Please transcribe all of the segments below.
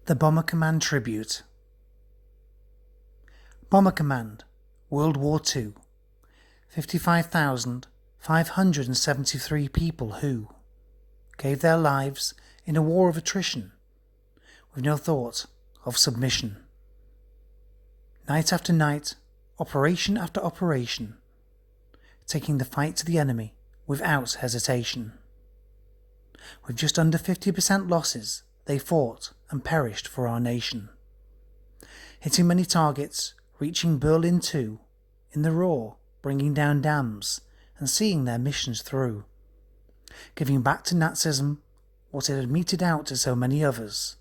The Bomber Command Tribute. Bomber Command, World War II. 55,573 people who gave their lives in a war of attrition, with no thought of submission. Night after night, operation after operation, taking the fight to the enemy without hesitation. With just under 50% losses, they fought and perished for our nation. Hitting many targets, reaching Berlin too, in the Ruhr, bringing down dams and seeing their missions through. Giving back to Nazism what it had meted out to so many others.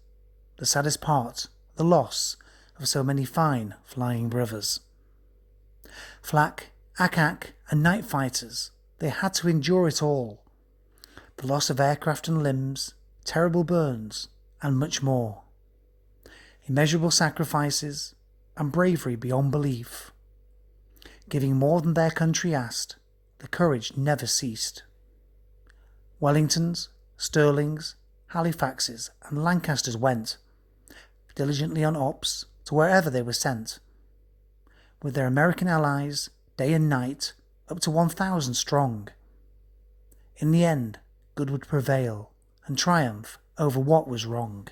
The saddest part, the loss of so many fine flying brothers. Flak, Ack and night fighters, they had to endure it all. The loss of aircraft and limbs, terrible burns, and much more. Immeasurable sacrifices and bravery beyond belief. Giving more than their country asked, the courage never ceased. Wellingtons, Stirlings, Halifaxes and Lancasters went diligently on ops to wherever they were sent. With their American allies, day and night, up to 1,000 strong. In the end, good would prevail and triumph over what was wrong.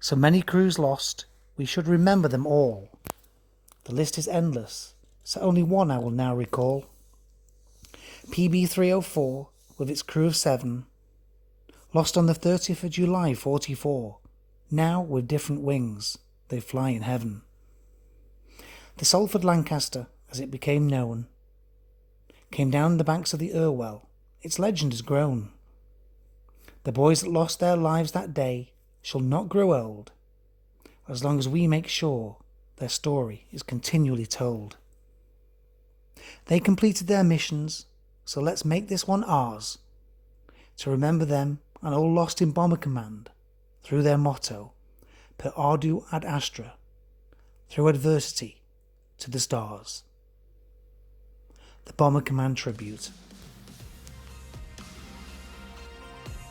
So many crews lost, we should remember them all. The list is endless, so only one I will now recall. PB-304, with its crew of 7, lost on the 30th of July 44, now with different wings, they fly in heaven. The Salford Lancaster, as it became known, came down the banks of the Irwell, its legend has grown. The boys that lost their lives that day shall not grow old, as long as we make sure their story is continually told. They completed their missions, so let's make this one ours, to remember them and all lost in Bomber Command, through their motto, per ardu ad astra, through adversity to the stars. The Bomber Command Tribute.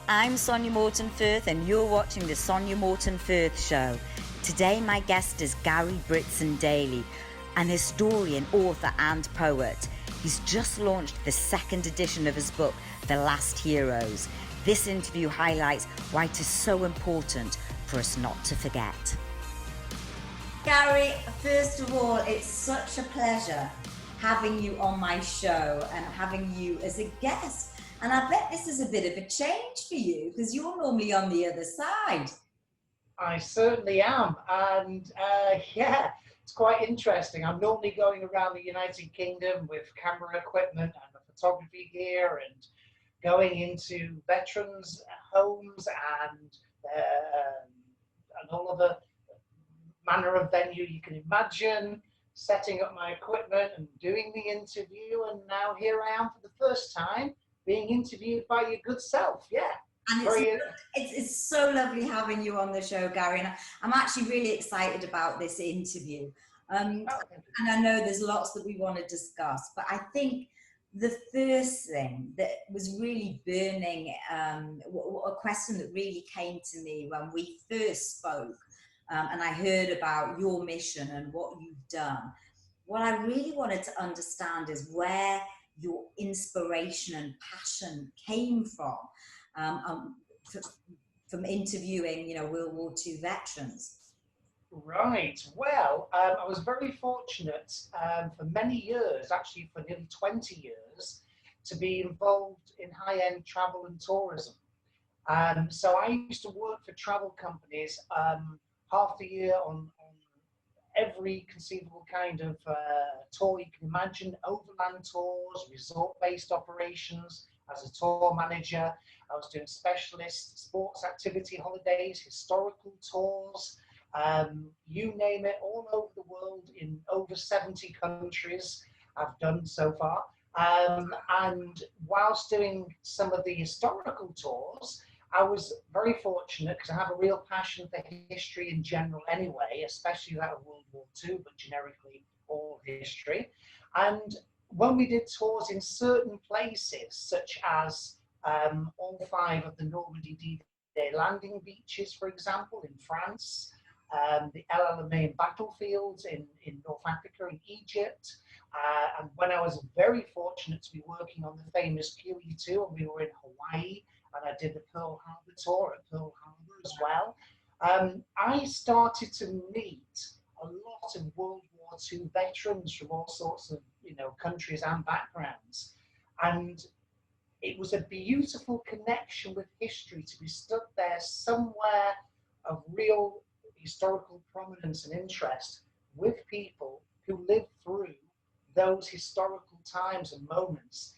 I'm Sonya Morton Firth and you're watching the Sonya Morton Firth Show. Today my guest is Gary Bridson-Daley, an historian, author and poet. He's just launched the second edition of his book, The Last Heroes. This interview highlights why it is so important for us not to forget. Gary, first of all, it's such a pleasure having you on my show and having you as a guest. And I bet this is a bit of a change for you because you're normally on the other side. I certainly am. And yeah, it's quite interesting. I'm normally going around the United Kingdom with camera equipment and the photography gear and going into veterans' homes and all of the manner of venue you can imagine, setting up my equipment and doing the interview. And now here I am for the first time being interviewed by your good self. Yeah. And it's so lovely having you on the show, Gary. And I'm actually really excited about this interview. And I know there's lots that we want to discuss, but I think the first thing that was really burning, a question that really came to me when we first spoke, and I heard about your mission and what you've done. What I really wanted to understand is where your inspiration and passion came from interviewing, World War II veterans. Right. Well, I was very fortunate for many years, actually for nearly 20 years, to be involved in high-end travel and tourism. So I used to work for travel companies half the year on every conceivable kind of tour you can imagine, overland tours, resort-based operations. As a tour manager, I was doing specialist sports activity holidays, historical tours, you name it, all over the world in over 70 countries I've done so far. And whilst doing some of the historical tours, I was very fortunate because I have a real passion for history in general anyway, especially that of World War II, but generically all history. And when we did tours in certain places, such as all 5 of the Normandy landing beaches, for example, in France, the El Alamein battlefields in North Africa, in Egypt. And when I was very fortunate to be working on the famous QE2, and we were in Hawaii, and I did the Pearl Harbor tour at Pearl Harbor as well, I started to meet a lot of World War II veterans from all sorts of countries and backgrounds. And it was a beautiful connection with history to be stood there somewhere of real historical prominence and interest with people who lived through those historical times and moments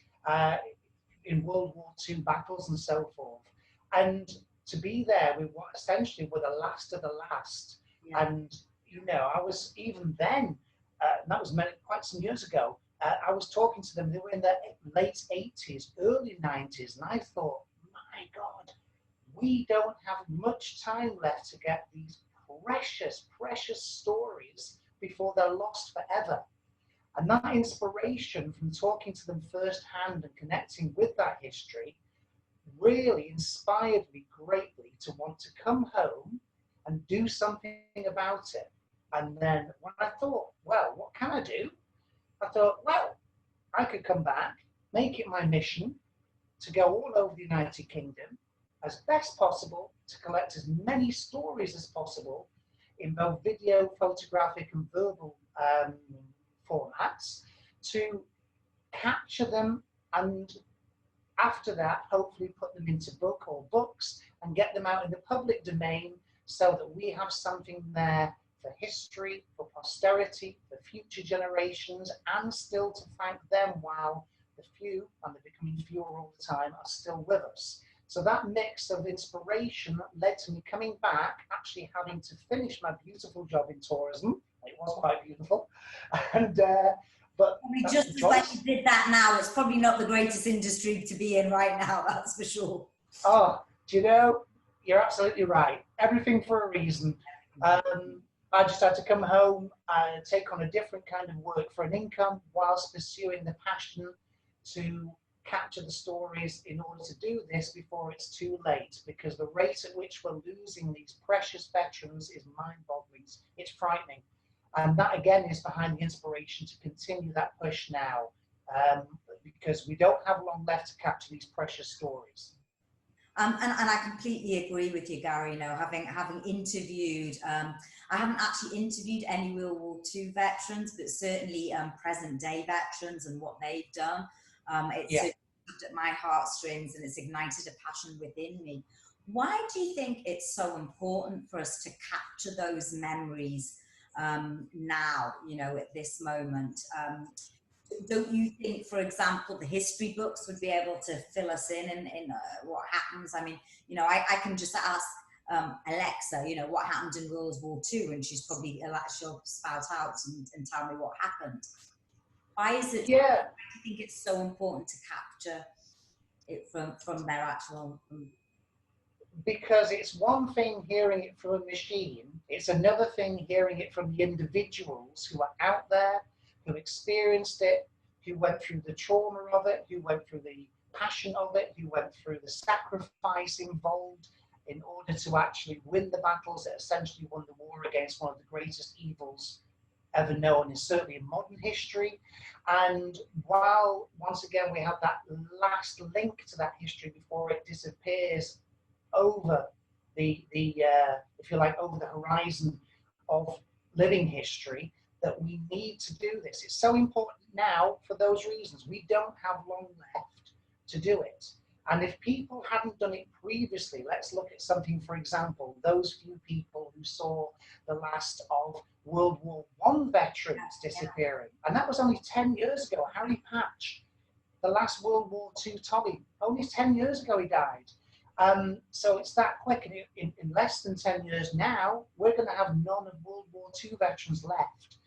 in World War II battles and so forth. And to be there with what essentially were the last of the last. Yeah. And, I was even then, that was quite some years ago, I was talking to them, they were in their late 80s, early 90s, and I thought, my God, we don't have much time left to get these precious, precious stories before they're lost forever. And that inspiration from talking to them firsthand and connecting with that history really inspired me greatly to want to come home and do something about it. And then when I thought, well, what can I do? I thought, well, I could come back, make it my mission to go all over the United Kingdom as best possible, to collect as many stories as possible in both video, photographic and verbal formats, to capture them, and after that, hopefully put them into book or books and get them out in the public domain so that we have something there for history, for posterity, for future generations, and still to thank them while the few, and they're becoming fewer all the time, are still with us. So that mix of inspiration led to me coming back, actually having to finish my beautiful job in tourism. It was quite beautiful. And but just as well you did that now, it's probably not the greatest industry to be in right now, that's for sure. Oh, you're absolutely right. Everything for a reason. I just had to come home and take on a different kind of work for an income whilst pursuing the passion to capture the stories in order to do this before it's too late, because the rate at which we're losing these precious veterans is mind-boggling. It's frightening. And that again is behind the inspiration to continue that push now, because we don't have long left to capture these precious stories. And I completely agree with you, Gary. Having interviewed, I haven't actually interviewed any World War II veterans, but certainly present day veterans and what they've done. It's tugged at my heartstrings, and it's ignited a passion within me. Why do you think it's so important for us to capture those memories now, at this moment? Don't you think, for example, the history books would be able to fill us in what happens? I mean, I can just ask Alexa, what happened in World War II, and she'll spout out and tell me what happened. Why is it? Yeah. Why do you think it's so important to capture it from their actual? Because it's one thing hearing it from a machine, it's another thing hearing it from the individuals who are out there, who experienced it, who went through the trauma of it, who went through the passion of it, who went through the sacrifice involved in order to actually win the battles that essentially won the war against one of the greatest evils ever known, is certainly in modern history. And while once again we have that last link to that history before it disappears over the if you like, over the horizon of living history, that we need to do this. It's so important now for those reasons. We don't have long left to do it. And if people hadn't done it previously, let's look at something, for example, those few people who saw the last of World War I veterans disappearing. And that was only 10 years ago. Harry Patch, the last World War II Tommy, only 10 years ago he died. So it's that quick. And in less than 10 years now, we're going to have none of World War II veterans left.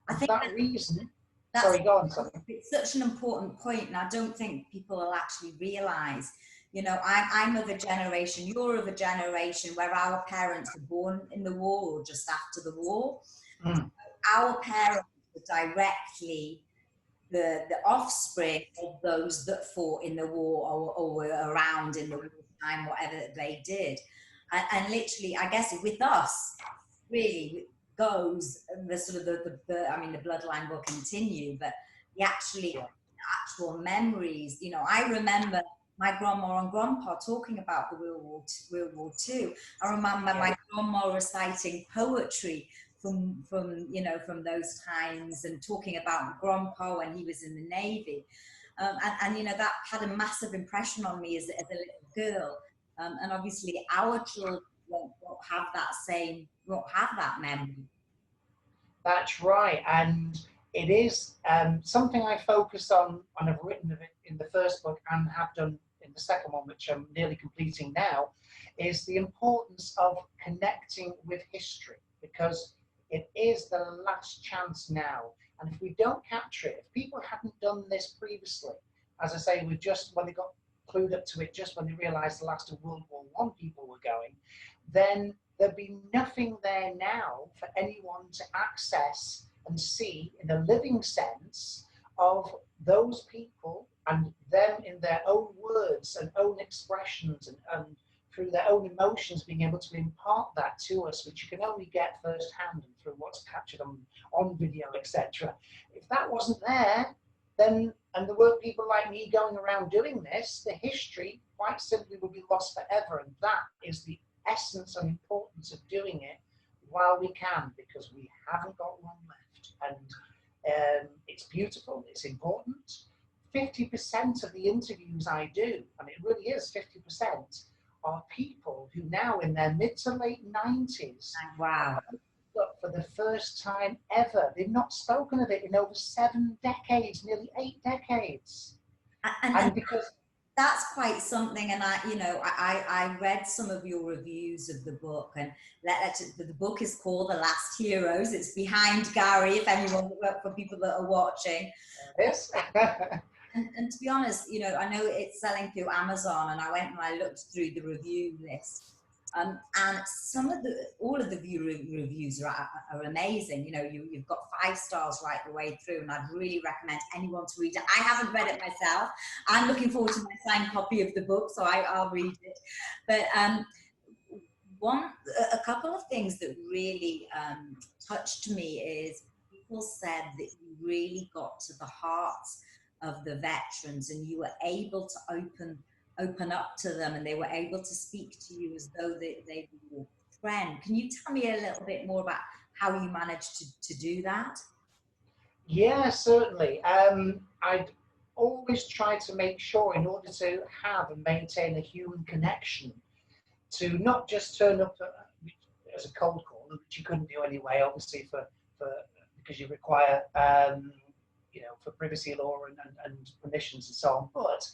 I think that reason. Sorry, go on, Sonya. It's such an important point, and I don't think people will actually realise. I'm of a generation, you're of a generation where our parents were born in the war or just after the war. Mm. Our parents were directly the offspring of those that fought in the war or were around in the wartime, whatever they did. And literally, I guess with us, really goes the sort of I mean, the bloodline will continue, but the actual memories. You know, I remember my grandma and grandpa talking about the World War II. I remember my grandma reciting poetry from you know, from those times, and talking about grandpa when he was in the Navy. And you know, that had a massive impression on me as a little girl. And obviously our children won't have that memory. That's right, and it is something I focus on, and I've written of it in the first book and have done in the second one, which I'm nearly completing now, is the importance of connecting with history, because it is the last chance now. And if we don't capture it, if people hadn't done this previously, as I say, we just, when they got clued up to it, just when they realised the last of World War I people were going, then there'd be nothing there now for anyone to access and see in a living sense of those people and them in their own words and own expressions, and through their own emotions being able to impart that to us, which you can only get firsthand and through what's captured on video, etc. If that wasn't there, then, and there weren't people like me going around doing this, the history quite simply would be lost forever. And that is the essence and importance of doing it while we can, because we haven't got long left. And it's beautiful, it's important. 50% of the interviews I do, and it really is 50%, are people who now in their mid to late 90s, wow, for the first time ever. They've not spoken of it in over 7 decades, nearly 8 decades. And because that's quite something. And I read some of your reviews of the book, and the book is called The Last Heroes. It's behind Gary, if anyone, for people that are watching. Yes. And to be honest, you know, I know it's selling through Amazon, and I went and I looked through the review list. And all of the reviews are amazing. You know, you've got 5 stars right the way through, and I'd really recommend anyone to read it. I haven't read it myself. I'm looking forward to my signed copy of the book, so I'll read it. But a couple of things that really touched me is people said that you really got to the hearts of the veterans, and you were able to open up to them, and they were able to speak to you as though they were your friend. Can you tell me a little bit more about how you managed to do that? Yeah, certainly. I'd always try to make sure, in order to have and maintain a human connection, to not just turn up as a cold call, which you couldn't do anyway, obviously, because you require you know, for privacy law and permissions and so on, but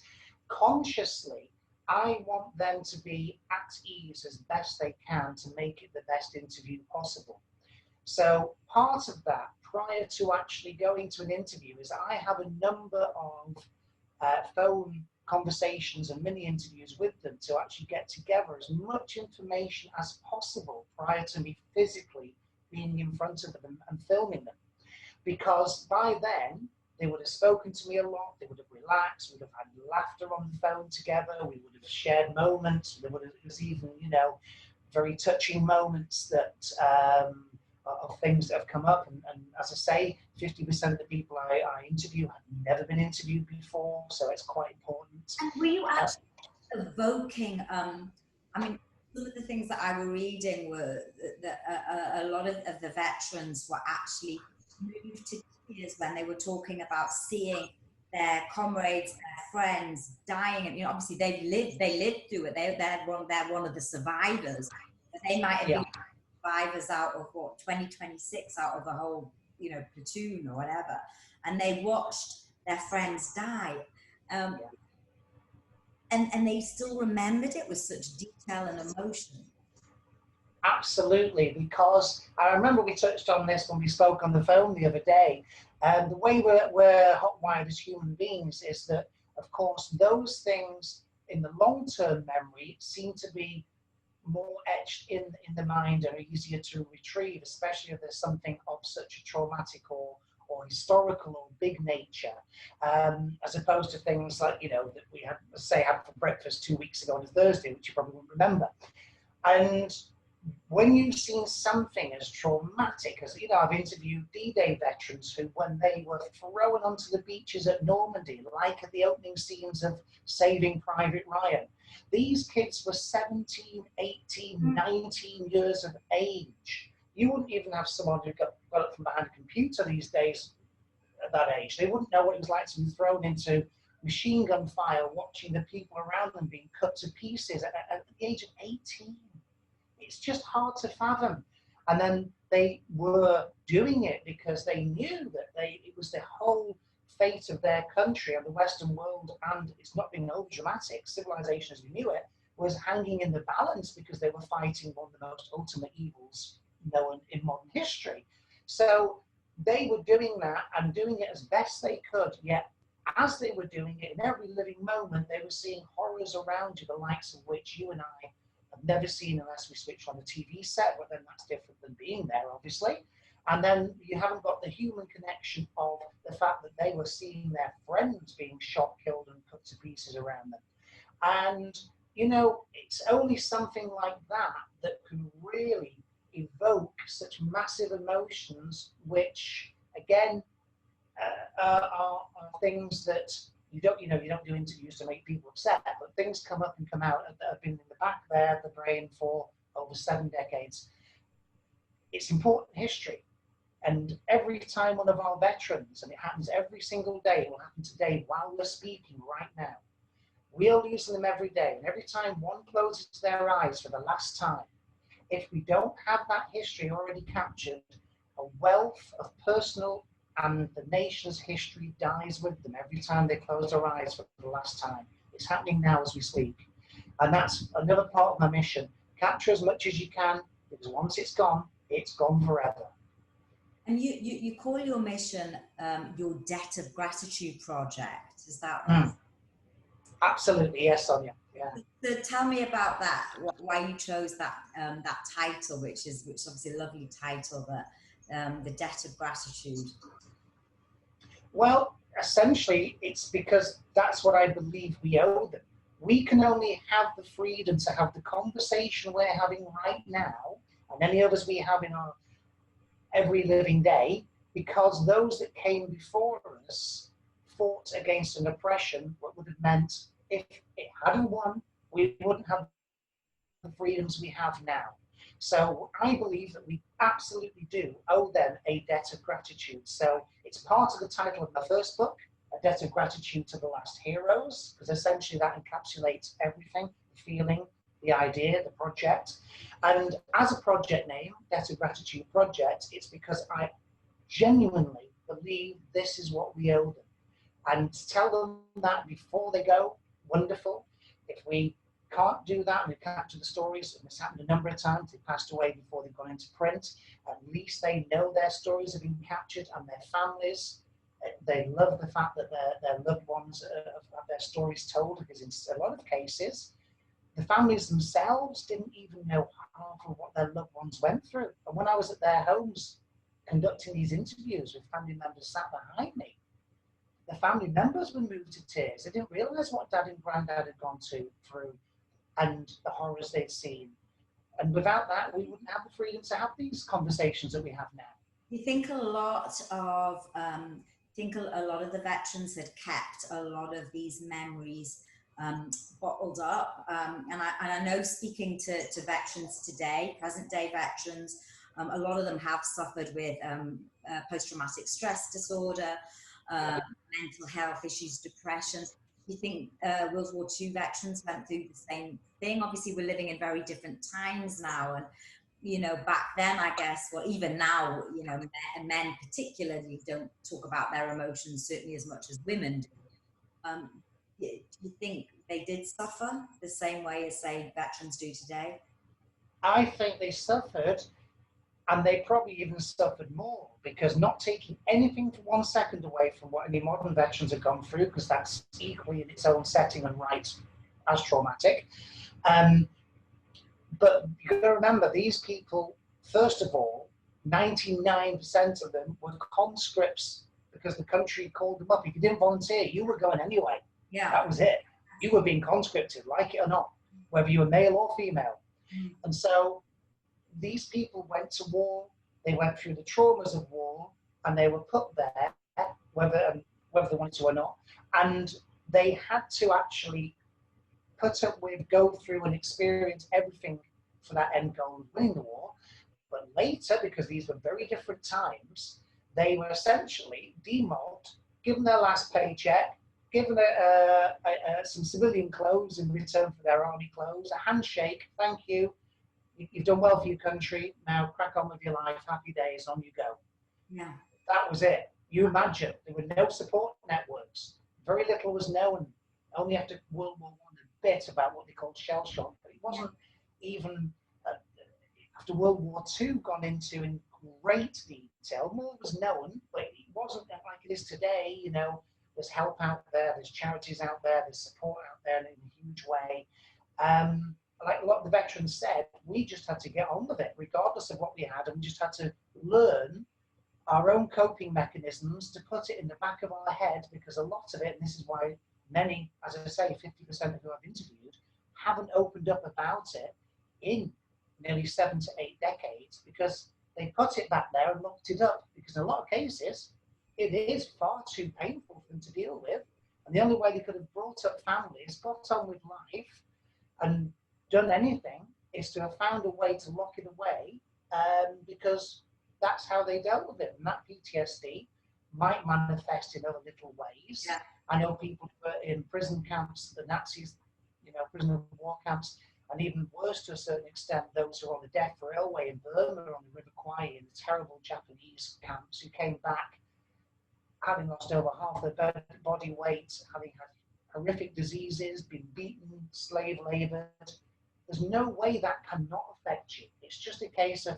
consciously, I want them to be at ease as best they can to make it the best interview possible. So part of that, prior to actually going to an interview, is I have a number of phone conversations and mini interviews with them to actually get together as much information as possible prior to me physically being in front of them and filming them. Because by then, they would have spoken to me a lot, they would have relaxed, we would have had laughter on the phone together, we would have shared moments, there was even, you know, very touching moments that of things that have come up. And as I say, 50% of the people I interview have never been interviewed before, so it's quite important. And were you actually evoking, I mean, some of the things that I were reading were that a lot of the veterans were actually moved to tears when they were talking about seeing their comrades, their friends dying. And, you know, obviously they lived through it. They're one of the survivors. But they might have been survivors out of 26 out of a whole, you know, platoon or whatever. And they watched their friends die. And they still remembered it with such detail and emotion. Absolutely, because I remember we touched on this when we spoke on the phone the other day. And the way we're hot-wired as human beings is that, of course, those things in the long-term memory seem to be more etched in the mind and are easier to retrieve, especially if there's something of such a traumatic or historical or big nature, as opposed to things like, you know, that we had for breakfast 2 weeks ago on a Thursday, which you probably won't remember. And when you've seen something as traumatic as, I've interviewed D-Day veterans who, when they were thrown onto the beaches at Normandy, like at the opening scenes of Saving Private Ryan, these kids were 17, 18, 19 years of age. You wouldn't even have someone who got up from behind a computer these days at that age. They wouldn't know what it was like to be thrown into machine gun fire, watching the people around them being cut to pieces at the age of 18. It's just hard to fathom. And then they were doing it because they knew that it was the whole fate of their country and the Western world, and it's not being over dramatic, civilization as we knew it was hanging in the balance because they were fighting one of the most ultimate evils known in modern history. So they were doing that and doing it as best they could, yet as they were doing it, in every living moment, they were seeing horrors around you, the likes of which you and I have never seen unless we switch on the TV set, but then that's different than being there, obviously. And then you haven't got the human connection of the fact that they were seeing their friends being shot, killed, and cut to pieces around them. And, it's only something like that that can really evoke such massive emotions, which, again, are things that you don't do interviews to make people upset, but things come up and come out that have been in the back there of the brain for over 7 decades. It's important history. And every time one of our veterans, and it happens every single day, it will happen today while we're speaking right now, we are losing them every day. And every time one closes their eyes for the last time, if we don't have that history already captured, a wealth of personal and the nation's history dies with them every time they close their eyes for the last time. It's happening now as we speak. And that's another part of my mission. Capture as much as you can, because once it's gone forever. And you call your mission your Debt of Gratitude Project. Is that right? Absolutely, yes, Sonya. Yeah. So tell me about that. Why you chose that title, which is obviously a lovely title, but the Debt of Gratitude. Well, essentially, it's because that's what I believe we owe them. We can only have the freedom to have the conversation we're having right now, and any others we have in our every living day, because those that came before us fought against an oppression, what would have meant if it hadn't won, we wouldn't have the freedoms we have now. So I believe that we absolutely do owe them a debt of gratitude. So it's part of the title of my first book, A Debt of Gratitude to the Last Heroes, because essentially that encapsulates everything, the feeling, the idea, the project. And as a project name, Debt of Gratitude Project, it's because I genuinely believe this is what we owe them. And to tell them that before they go, wonderful. If we can't do that, and we capture the stories, and it's happened a number of times, they passed away before they've gone into print, at least they know their stories have been captured, and their families, they love the fact that their loved ones have their stories told, because in a lot of cases, the families themselves didn't even know half of what their loved ones went through. And when I was at their homes conducting these interviews with family members sat behind me, the family members were moved to tears. They didn't realize what dad and granddad had gone through and the horrors they'd seen. And without that, we wouldn't have the freedom to have these conversations that we have now. You think a lot of the veterans had kept a lot of these memories bottled up, and I know, speaking to veterans today, present day veterans, a lot of them have suffered with post-traumatic stress disorder, mental health issues, depression. Do you think World War II veterans went through the same thing? Obviously, we're living in very different times now, and back then, I guess, well, even now, men particularly don't talk about their emotions certainly as much as women do. Do you think they did suffer the same way as, say, veterans do today? I think they suffered, and they probably even suffered more, because not taking anything for 1 second away from what any modern veterans have gone through, because that's equally in its own setting and right as traumatic. But you've got to remember, these people, first of all, 99% of them were conscripts because the country called them up. If you didn't volunteer, you were going anyway. Yeah. That was it. You were being conscripted, like it or not, whether you were male or female. And so these people went to war, they went through the traumas of war, and they were put there, whether they wanted to or not, and they had to actually put up with, go through and experience everything for that end goal of winning the war. But later, because these were very different times, they were essentially demobbed, given their last paycheck, given some civilian clothes in return for their army clothes, a handshake, thank you, you've done well for your country, now crack on with your life, happy days, on you go. Yeah. That was it. You imagine, there were no support networks. Very little was known, only after World War I a bit about what they called shell shock, but it wasn't even after World War II gone into in great detail. More was known, but it wasn't like it is today. You know, there's help out there, there's charities out there, there's support out there in a huge way. Like a lot of the veterans said, we just had to get on with it, regardless of what we had, and we just had to learn our own coping mechanisms to put it in the back of our head, because a lot of it, and this is why many, as I say, 50% of who I've interviewed, haven't opened up about it in nearly 7 to 8 decades, because they put it back there and locked it up, because in a lot of cases, it is far too painful for them to deal with. And the only way they could have brought up families, got on with life, and done anything is to have found a way to lock it away, because that's how they dealt with it. And that PTSD might manifest in other little ways. Yeah. I know people who were in prison camps, the Nazis, you know, prisoner of war camps, and even worse to a certain extent, those who were on the death railway in Burma on the River Kwai, in the terrible Japanese camps, who came back having lost over half their body weight, having had horrific diseases, been beaten, slave labored. There's no way that cannot affect you. It's just a case of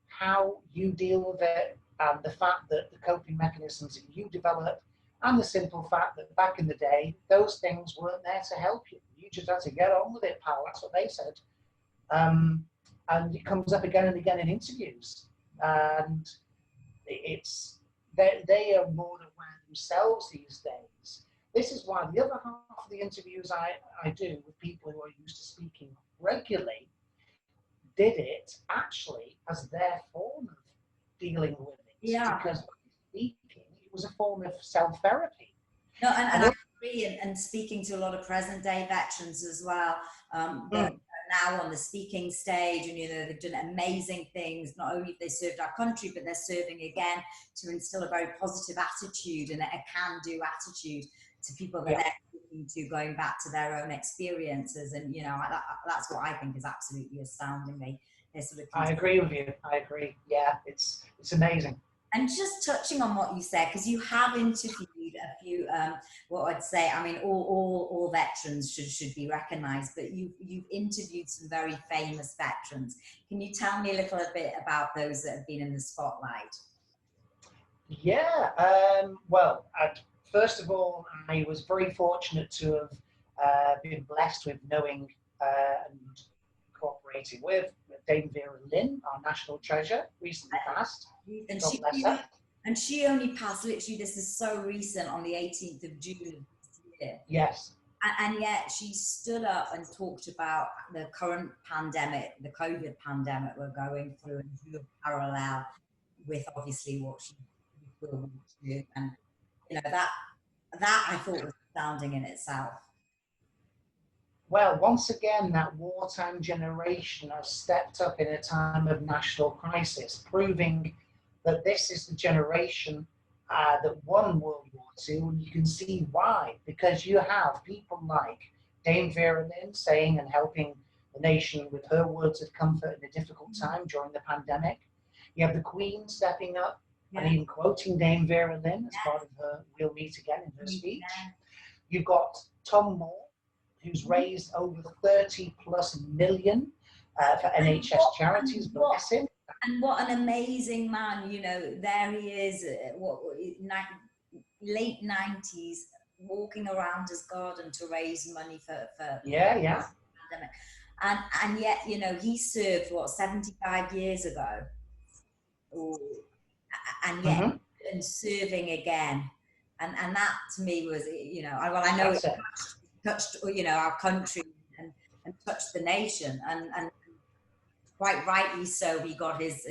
how you deal with it, and the fact that the coping mechanisms that you develop, and the simple fact that back in the day, those things weren't there to help you. You just had to get on with it, pal. That's what they said. And it comes up again and again in interviews. And it's they are more aware themselves these days. This is why the other half of the interviews I do with people who are used to speaking regularly did it actually as their form of dealing with it. Yeah. Because speaking, it was a form of self-therapy. No, and I agree, and speaking to a lot of present day veterans as well, that are now on the speaking stage, and you know, they've done amazing things. Not only have they served our country, but they're serving again to instill a very positive attitude and a can-do attitude to people that they're speaking to, going back to their own experiences. And you know, that's what I think is absolutely astounding. I agree with you. I agree. Yeah, it's amazing. And just touching on what you said, because you have interviewed a few, what I'd say, I mean, all veterans should be recognised, but you've interviewed some very famous veterans. Can you tell me a little bit about those that have been in the spotlight? Yeah, well, first of all, I was very fortunate to have been blessed with knowing and cooperating with Dame Vera Lynn, our national treasure, recently passed. And she only passed, literally, this is so recent, on the 18th of June of this year. Yes. And yet she stood up and talked about the current pandemic, the COVID pandemic we're going through, and drew a parallel with obviously what she will do. And you know, that I thought was astounding in itself. Well, once again, that wartime generation has stepped up in a time of national crisis, proving that this is the generation that won World War II, and you can see why, because you have people like Dame Vera Lynn saying and helping the nation with her words of comfort in a difficult time during the pandemic. You have the Queen stepping up and even quoting Dame Vera Lynn as part of her "We'll Meet Again" in her speech. You've got Tom Moore, who's raised over 30+ million for NHS charities, bless him. And what an amazing man, you know, there he is, late 90s, walking around his garden to raise money for pandemic. And yet, you know, he served, 75 years ago? And yet, and serving again. And that to me was, you know, I know it touched, you know, our country and touched the nation. And quite rightly so, he got his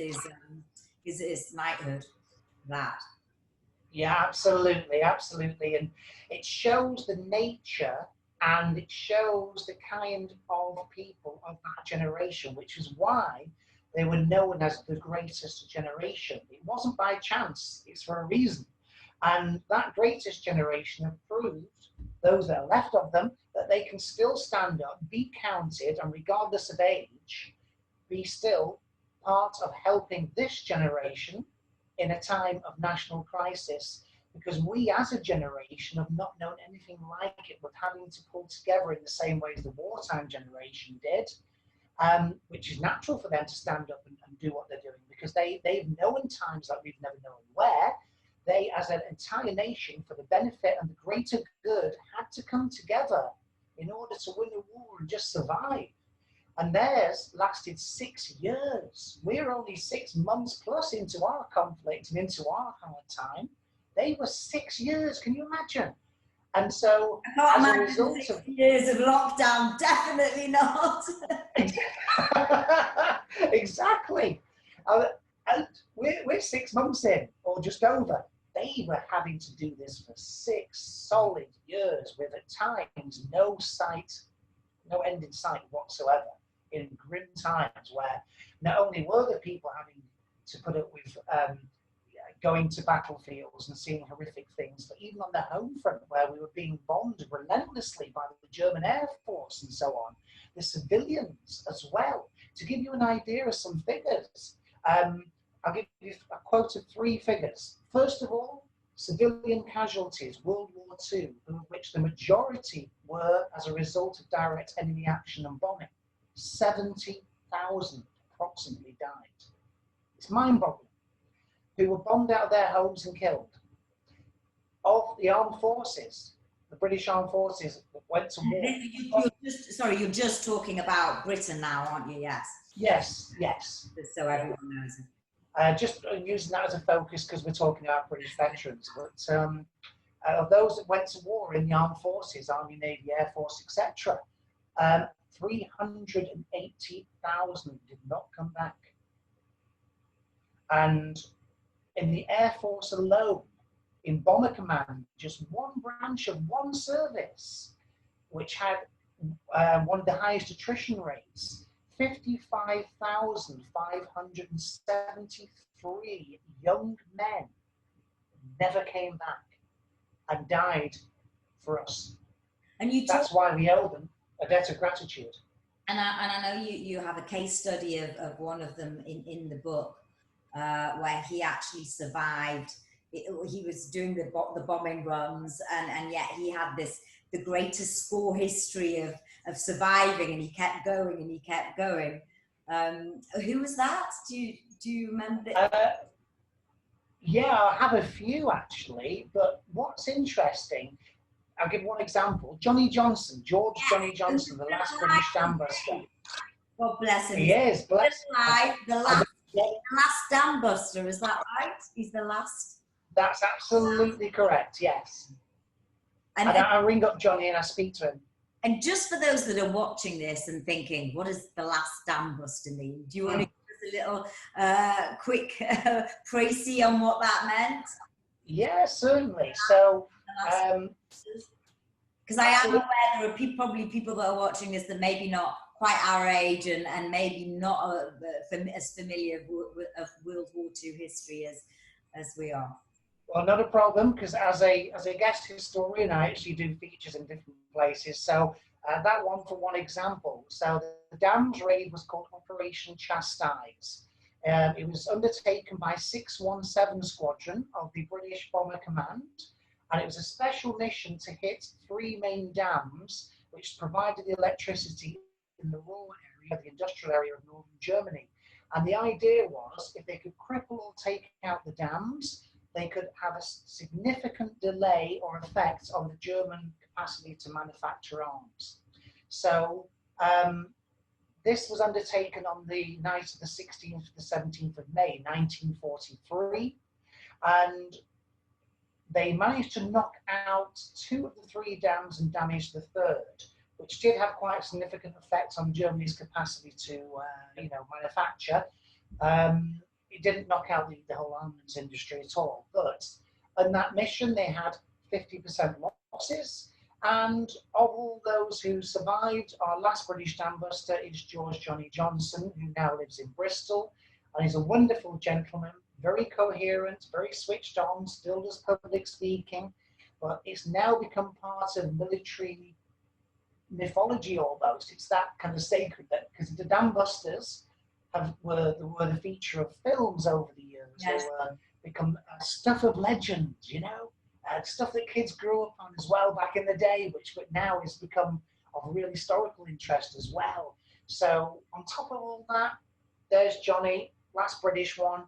knighthood. That. Yeah, absolutely, absolutely. And it shows the nature and it shows the kind of people of that generation, which is why they were known as the greatest generation. It wasn't by chance, it's for a reason. And that greatest generation have proved, those that are left of them, that they can still stand up, be counted, and regardless of age, be still part of helping this generation in a time of national crisis, because we as a generation have not known anything like it, with having to pull together in the same way as the wartime generation did, which is natural for them to stand up and do what they're doing, because they've known times that we've never known, where they as an entire nation, for the benefit and the greater good, had to come together in order to win a war and just survive. And theirs lasted 6 years. We're only 6 months plus into our conflict and into our hard time. They were 6 years, can you imagine? And so, I can't as a imagine result 6 of years of lockdown, definitely not. exactly. And we're 6 months in, or just over. They were having to do this for 6 solid years, with at times no end in sight whatsoever, in grim times where not only were the people having to put up with going to battlefields and seeing horrific things, but even on the home front, where we were being bombed relentlessly by the German Air Force and so on, the civilians as well. To give you an idea of some figures, I'll give you a quote of 3 figures. First of all, civilian casualties, World War II, of which the majority were as a result of direct enemy action and bombing. 70,000 approximately died. It's mind-boggling. Who were bombed out of their homes and killed. Of the armed forces, the British armed forces that went to war. You're just talking about Britain now, aren't you? Yes. Yes, yes. Just so everyone knows. Just using that as a focus because we're talking about British veterans. But of those that went to war in the armed forces, Army, Navy, Air Force, etc., 380,000 did not come back. And in the Air Force alone, in Bomber Command, just one branch of one service, which had one of the highest attrition rates, 55,573 young men never came back and died for us. And that's why we owe them a debt of gratitude. And I know you have a case study of one of them in the book, where he actually survived. He was doing the bombing runs, and yet he had the greatest score history of surviving, and he kept going and he kept going. Who was that? Do you remember? Yeah, I have a few actually, but what's interesting, I'll give one example. Johnny Johnson, Johnny Johnson, the last British dam buster. God bless him. He is, bless the last dam buster, is that right? He's the last? That's absolutely correct, yes. And I ring up Johnny and I speak to him. And just for those that are watching this and thinking, what does the last dam buster mean? Do you want to give us a little quick précis on what that meant? Yeah, certainly. So, because I am aware there are probably people that are watching this that maybe not quite our age and maybe not as familiar of World War II history as we are. Well, not a problem, because as a guest historian, I actually do features in different places. So that one for one example. So the dams raid was called Operation Chastise. It was undertaken by 617 Squadron of the British Bomber Command, and it was a special mission to hit 3 main dams which provided the electricity in the rural area, the industrial area of northern Germany. And the idea was, if they could cripple or take out the dams, they could have a significant delay or effect on the German capacity to manufacture arms. So this was undertaken on the night of the 16th to the 17th of May, 1943. And they managed to knock out 2 of the 3 dams and damage the 3rd. which did have quite a significant effect on Germany's capacity to, manufacture. It didn't knock out the whole armaments industry at all. But in that mission, they had 50% losses. And of all those who survived, our last British dam buster is George Johnny Johnson, who now lives in Bristol. And he's a wonderful gentleman, very coherent, very switched on, still does public speaking. But it's now become part of military mythology almost. It's that kind of sacred, that because the dam busters were the feature of films over the years. Yes. They were become stuff of legend, stuff that kids grew up on as well back in the day, which now has become of real historical interest as well. So on top of all that, there's Johnny, last British one,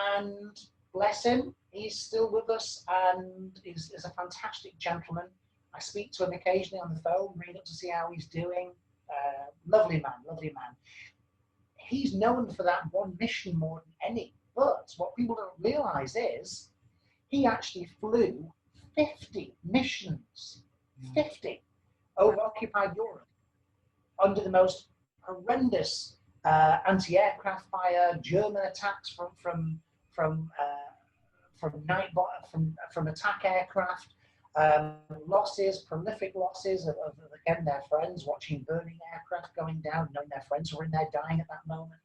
and bless him, he's still with us and is a fantastic gentleman. I speak to him occasionally on the phone, ring up to see how he's doing. Lovely man, lovely man. He's known for that one mission more than any, but what people don't realise is he actually flew 50 missions, 50, over occupied Europe, under the most horrendous anti-aircraft fire, German attacks from attack aircraft, losses, prolific losses of again their friends, watching burning aircraft going down, knowing their friends were in there dying at that moment.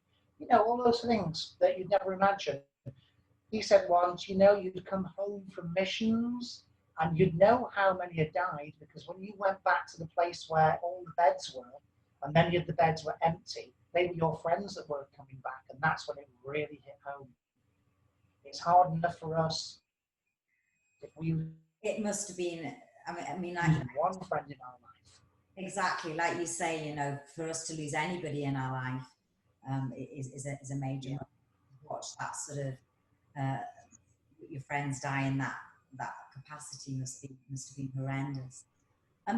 All those things that you'd never imagine. He said once, you'd come home from missions and you'd know how many had died, because when you went back to the place where all the beds were, and many of the beds were empty, they were your friends that were coming back, and that's when it really hit home. It's hard enough for us if we... It must have been, I mean, like one friend in our life. Exactly, like you say, for us to lose anybody in our life is a major. Yeah. Watch that sort of your friends die in that capacity must have been horrendous.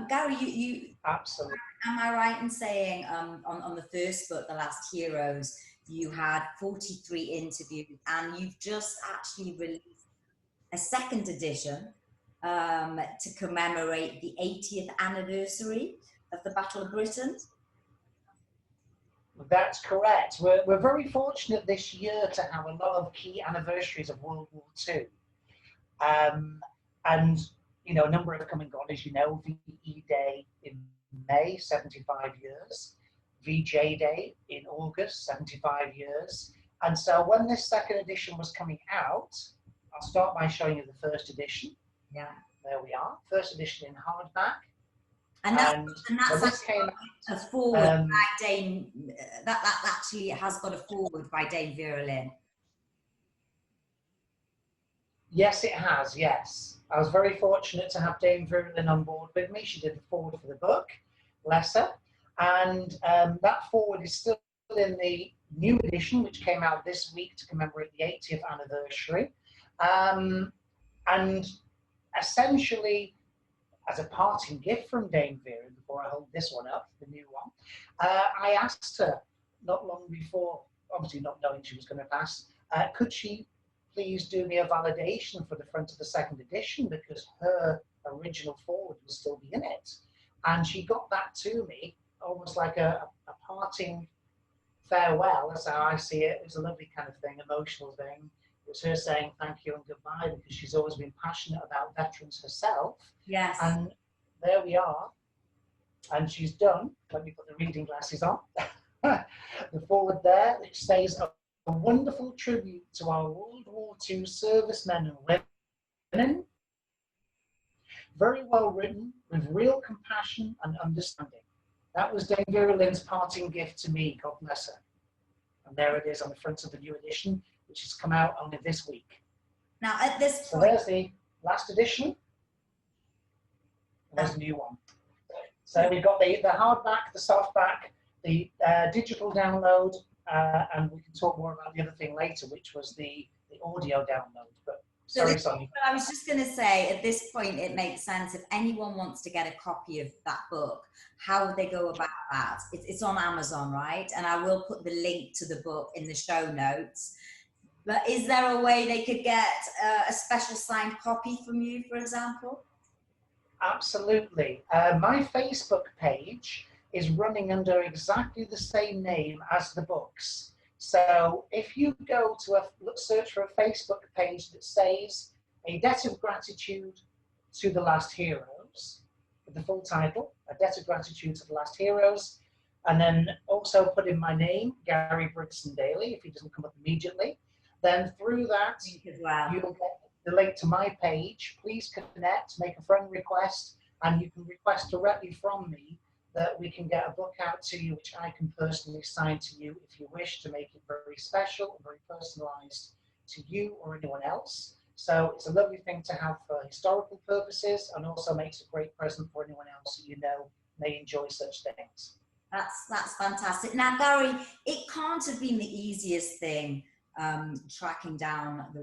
Gary, you absolutely. Am I right in saying on the first book, The Last Heroes, you had 43 interviews, and you've just actually released a second edition to commemorate the 80th anniversary of the Battle of Britain? That's correct. We're very fortunate this year to have a lot of key anniversaries of World War II. And, a number have come and gone, as you know. VE Day in May, 75 years. VJ Day in August, 75 years. And so when this second edition was coming out, I'll start by showing you the first edition. Yeah. There we are. First edition in hardback. And that's this came a forward by Dame. That actually has got a forward by Dame Vera Lynn. Yes, it has. Yes, I was very fortunate to have Dame Vera Lynn on board with me. She did the forward for the book, bless her. And that forward is still in the new edition, which came out this week to commemorate the 80th anniversary. And essentially, as a parting gift from Dame Vera, before I hold this one up, the new one, I asked her not long before, obviously not knowing she was going to pass, could she please do me a validation for the front of the second edition, because her original forward will still be in it. And she got that to me, almost like a parting farewell. That's how I see it. It was a lovely kind of thing, emotional thing. It was her saying thank you and goodbye, because she's always been passionate about veterans herself. Yes. And there we are. And she's done. Let me put the reading glasses on. The forward there, which says a wonderful tribute to our World War II servicemen and women. Very well written, with real compassion and understanding. That was Dame Vera Lynn's parting gift to me, God bless her. And there it is on the front of the new edition, which has come out only this week. Now at this point... So there's the last edition. And there's a new one. So we've got the hardback, the softback, the digital download, and we can talk more about the other thing later, which was the audio download. But sorry, Sonya. I was just going to say, at this point, it makes sense. If anyone wants to get a copy of that book, how would they go about that? It's on Amazon, right? And I will put the link to the book in the show notes. But is there a way they could get a special signed copy from you, for example? Absolutely. My Facebook page is running under exactly the same name as the books. So if you go to search for a Facebook page that says A Debt of Gratitude to the Last Heroes, with the full title, A Debt of Gratitude to the Last Heroes, and then also put in my name, Gary Bridson-Daley, if he doesn't come up immediately, then through that, As well. you'll get the link to my page. Please connect, make a friend request, and you can request directly from me that we can get a book out to you, which I can personally sign to you if you wish to make it very special and very personalized to you or anyone else. So it's a lovely thing to have for historical purposes, and also makes a great present for anyone else that you know may enjoy such things. That's fantastic. Now, Gary, it can't have been the easiest thing tracking down the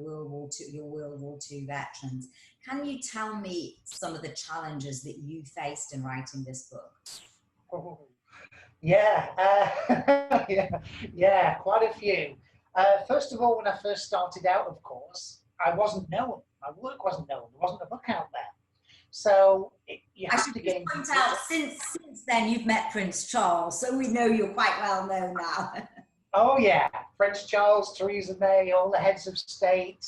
your World War II veterans. Can you tell me some of the challenges that you faced in writing this book? Oh, yeah, yeah, quite a few. First of all, when I first started out, of course, I wasn't known. My work wasn't known. There wasn't a book out there. So you have to gain. Point out, since then, you've met Prince Charles, so we know you're quite well known now. Oh yeah, Prince Charles, Theresa May, all the heads of state.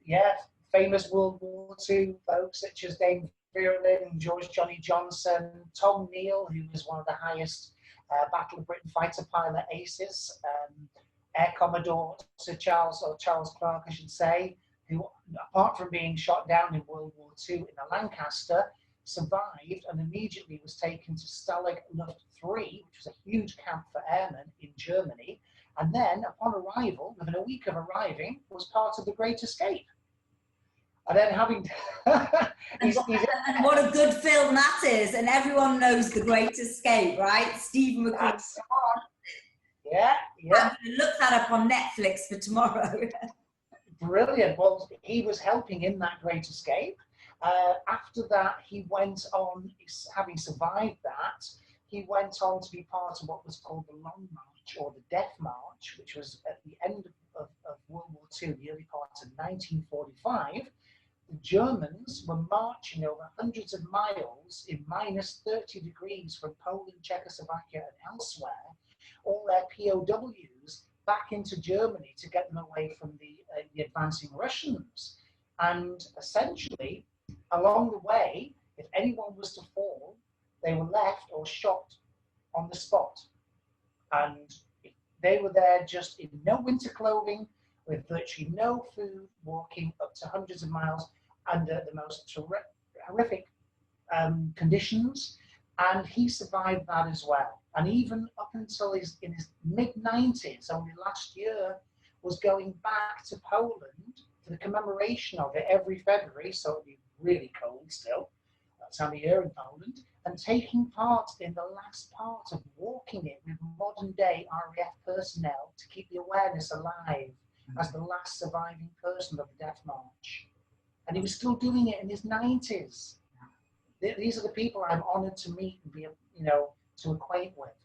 Yeah, famous World War II folks such as Dame Vera Lynn, George Johnny Johnson, Tom Neal, who was one of the highest Battle of Britain fighter pilot aces, Air Commodore Sir Charles, or Charles Clarke, I should say, who, apart from being shot down in World War II in a Lancaster, survived and immediately was taken to Stalag Luft 3, which was a huge camp for airmen in Germany, and then, upon arrival, within a week of arriving, was part of the Great Escape. And then having... and what a good film that is, and everyone knows The Great Escape, right? Stephen McQueen. Yeah. I'm going to look that up on Netflix for tomorrow. Brilliant. Well, he was helping in that Great Escape. After that, he went on, having survived that, he went on to be part of what was called the Long March, or the Death March, which was at the end of World War II, the early part of 1945. The Germans were marching over hundreds of miles in minus 30 degrees from Poland, Czechoslovakia, and elsewhere, all their POWs back into Germany to get them away from the advancing Russians. And essentially, along the way, if anyone was to fall, they were left or shot on the spot. And they were there just in no winter clothing, with virtually no food, walking up to hundreds of miles under the most horrific conditions. And he survived that as well. And even up until in his mid-90s, only last year, was going back to Poland for the commemoration of it every February, so it'll be really cold still, that time of year in Poland, and taking part in the last part of walking it with modern-day RAF personnel to keep the awareness alive as the last surviving person of the Death March. And he was still doing it in his 90s. These are the people I'm honoured to meet and be, to acquaint with.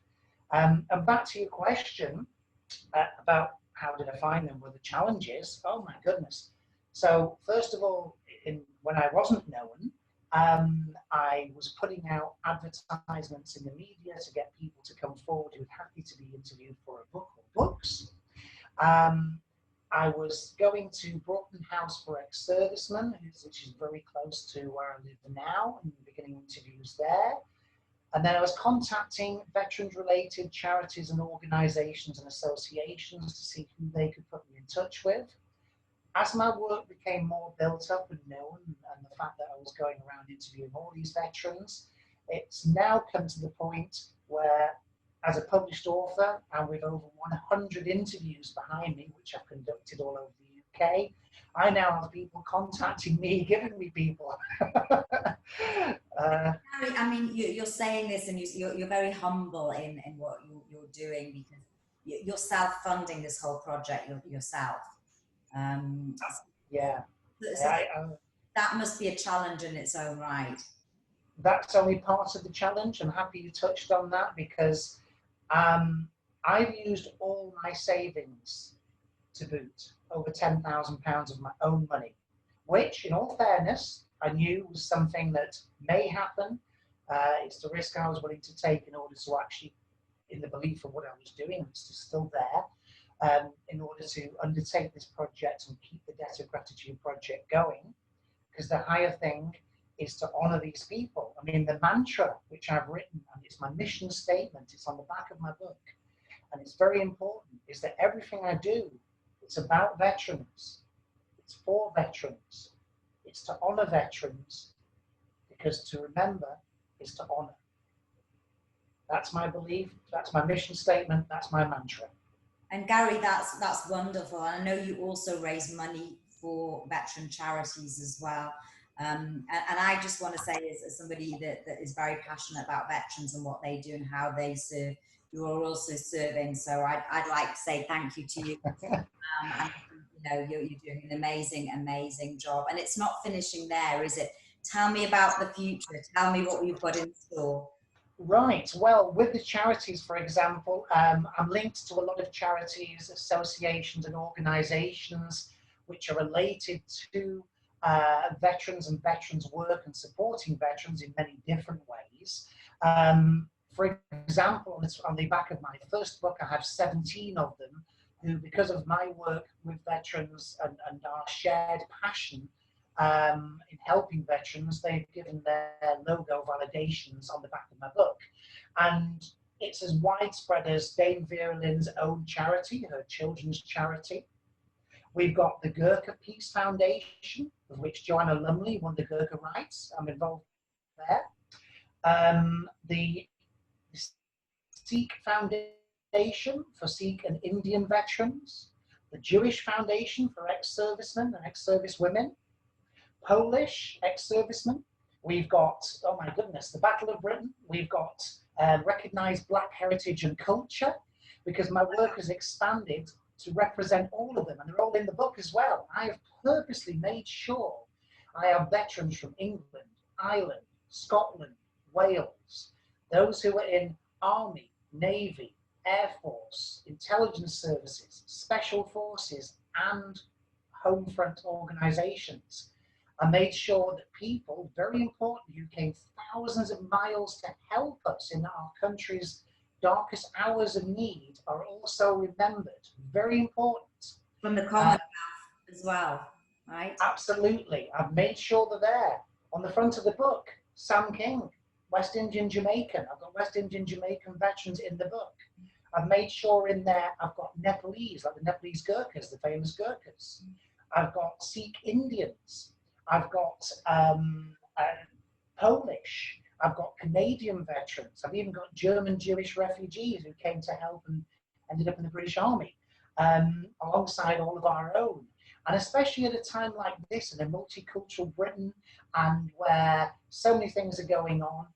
And back to your question about how did I find them, were the challenges? Oh my goodness. So first of all, when I wasn't known, I was putting out advertisements in the media to get people to come forward who were happy to be interviewed for a book or books. I was going to Broughton House for ex-servicemen, which is very close to where I live now, and beginning interviews there. And then I was contacting veterans-related charities and organisations and associations to see who they could put me in touch with. As my work became more built up and known, and the fact that I was going around interviewing all these veterans, it's now come to the point where, as a published author, and with over 100 interviews behind me, which I've conducted all over the UK, I now have people contacting me, giving me people. I mean, you're saying this, and you're very humble in what you're doing, because you're self-funding this whole project yourself. Yeah. That must be a challenge in its own right. That's only part of the challenge. I'm happy you touched on that, because I've used all my savings to boot, over £10,000 of my own money, which, in all fairness, I knew was something that may happen. It's the risk I was willing to take in order to actually, in the belief of what I was doing, it's still there, in order to undertake this project and keep the Debt of Gratitude project going. Because the higher thing is to honor these people. I mean, the mantra which I've written, and it's my mission statement, it's on the back of my book, and it's very important, is that everything I do, it's about veterans, it's for veterans, it's to honor veterans, because to remember is to honor. That's my belief, that's my mission statement, that's my mantra. And Gary, that's wonderful. I know you also raise money for veteran charities as well. And I just want to say, as somebody that is very passionate about veterans and what they do and how they serve, you are also serving. So I'd like to say thank you to you. And, you know, you're doing an amazing job. And it's not finishing there, is it? Tell me about the future. Tell me what you've got in store. Right. Well, with the charities, for example, I'm linked to a lot of charities, associations and organisations which are related to veterans and veterans work and supporting veterans in many different ways. For example, on the back of my first book, I have 17 of them who, because of my work with veterans and our shared passion in helping veterans, they've given their logo validations on the back of my book. And it's as widespread as Dame Vera Lynn's own charity, her children's charity. We've got the Gurkha Peace Foundation, of which Joanna Lumley won the Gurkha Rights. I'm involved there. The Sikh Foundation for Sikh and Indian veterans. The Jewish Foundation for ex-servicemen and ex-servicewomen. Polish ex-servicemen. We've got, oh my goodness, the Battle of Britain. We've got Recognised Black Heritage and Culture, because my work has expanded to represent all of them, and they're all in the book as well. I have purposely made sure I have veterans from England, Ireland, Scotland, Wales, those who are in Army, Navy, Air Force, intelligence services, special forces, and home front organisations. I made sure that people, very important, who came thousands of miles to help us in our country's darkest hours of need, are also remembered. Very important. From the Commonwealth as well, right? Absolutely. I've made sure they're there. On the front of the book, Sam King, West Indian Jamaican. I've got West Indian Jamaican veterans in the book. I've made sure in there I've got Nepalese, like the Nepalese Gurkhas, the famous Gurkhas. I've got Sikh Indians. I've got Polish. I've got Canadian veterans. I've even got German Jewish refugees who came to help and ended up in the British Army, alongside all of our own. And especially at a time like this in a multicultural Britain, and where so many things are going on,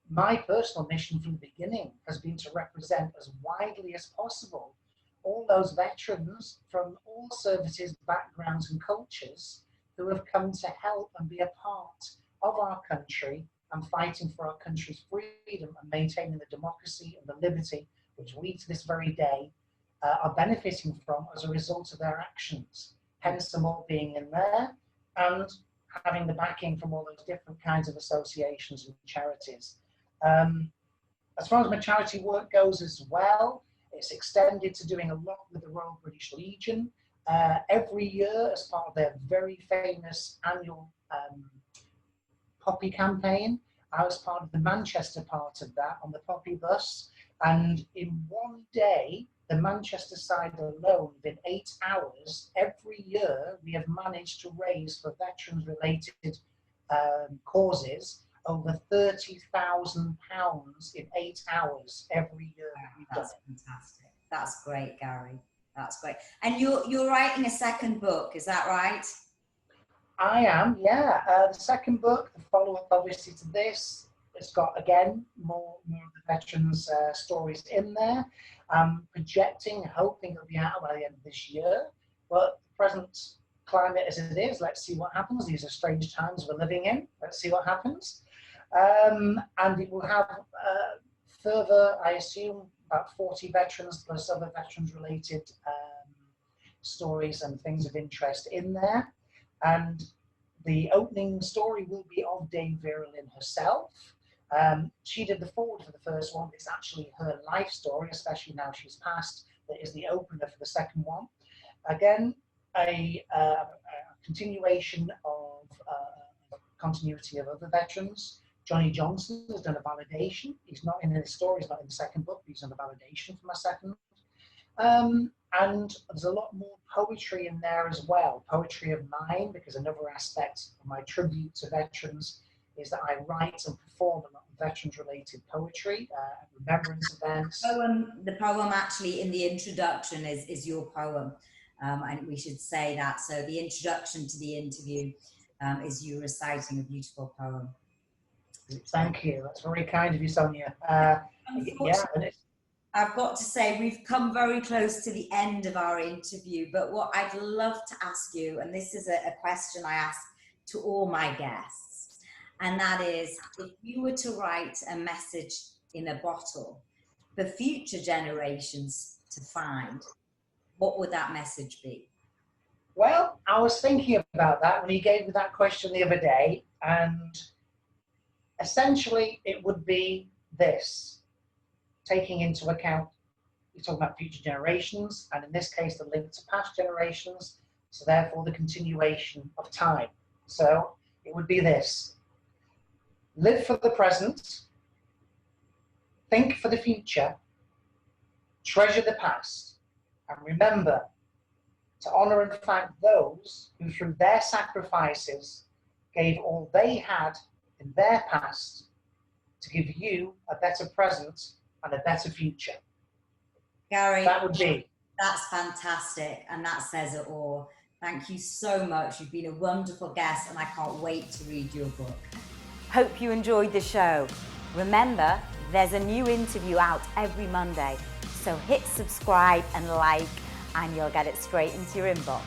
my personal mission from the beginning has been to represent as widely as possible all those veterans from all services, backgrounds and cultures who have come to help and be a part of our country and fighting for our country's freedom and maintaining the democracy and the liberty which we to this very day are benefiting from as a result of their actions. Hence them all being in there and having the backing from all those different kinds of associations and charities. As far as my charity work goes as well, it's extended to doing a lot with the Royal British Legion. Every year, as part of their very famous annual Poppy campaign, I was part of the Manchester part of that on the Poppy bus. And in one day, the Manchester side alone, within 8 hours, every year, we have managed to raise for veterans-related causes over £30,000 in 8 hours every year. That's fantastic. That's great, Gary. That's great. And you're writing a second book, is that right? I am, yeah. The second book, the follow-up obviously to this, it's got, again, more of the veterans' stories in there. I'm projecting, hoping it'll be out by the end of this year. But the present climate as it is, let's see what happens. These are strange times we're living in. Let's see what happens. And it will have further, I assume, about 40 veterans plus other veterans-related stories and things of interest in there. And The opening story will be of Dame Vera Lynn herself. She did the forward for the first one. It's actually her life story, especially now she's passed, that is the opener for the second one. Again, a continuation of continuity of other veterans. Johnny Johnson has done a validation. He's not in the story, he's not in the second book, but he's done a validation for my second. And there's a lot more poetry in there as well, poetry of mine, because another aspect of my tribute to veterans is that I write and perform a lot of veterans-related poetry, remembrance events. The poem actually in the introduction is your poem, and we should say that. So the introduction to the interview is you reciting a beautiful poem. Thank you, that's very kind of you, Sonia. Yeah, and it's, I've got to say, we've come very close to the end of our interview, but what I'd love to ask you, and this is a question I ask to all my guests, and that is, if you were to write a message in a bottle for future generations to find, what would that message be? well, I was thinking about that when you gave me that question the other day, and essentially it would be this. Taking into account, you're talking about future generations, and in this case, the link to past generations, so therefore the continuation of time. So it would be this: live for the present, think for the future, treasure the past, and remember to honor and thank those who through their sacrifices gave all they had in their past to give you a better present and a better future. Gary, that would be. That's fantastic, and that says it all. Thank you so much. You've been a wonderful guest, and I can't wait to read your book. Hope you enjoyed the show. Remember, there's a new interview out every Monday, so hit subscribe and like, and you'll get it straight into your inbox.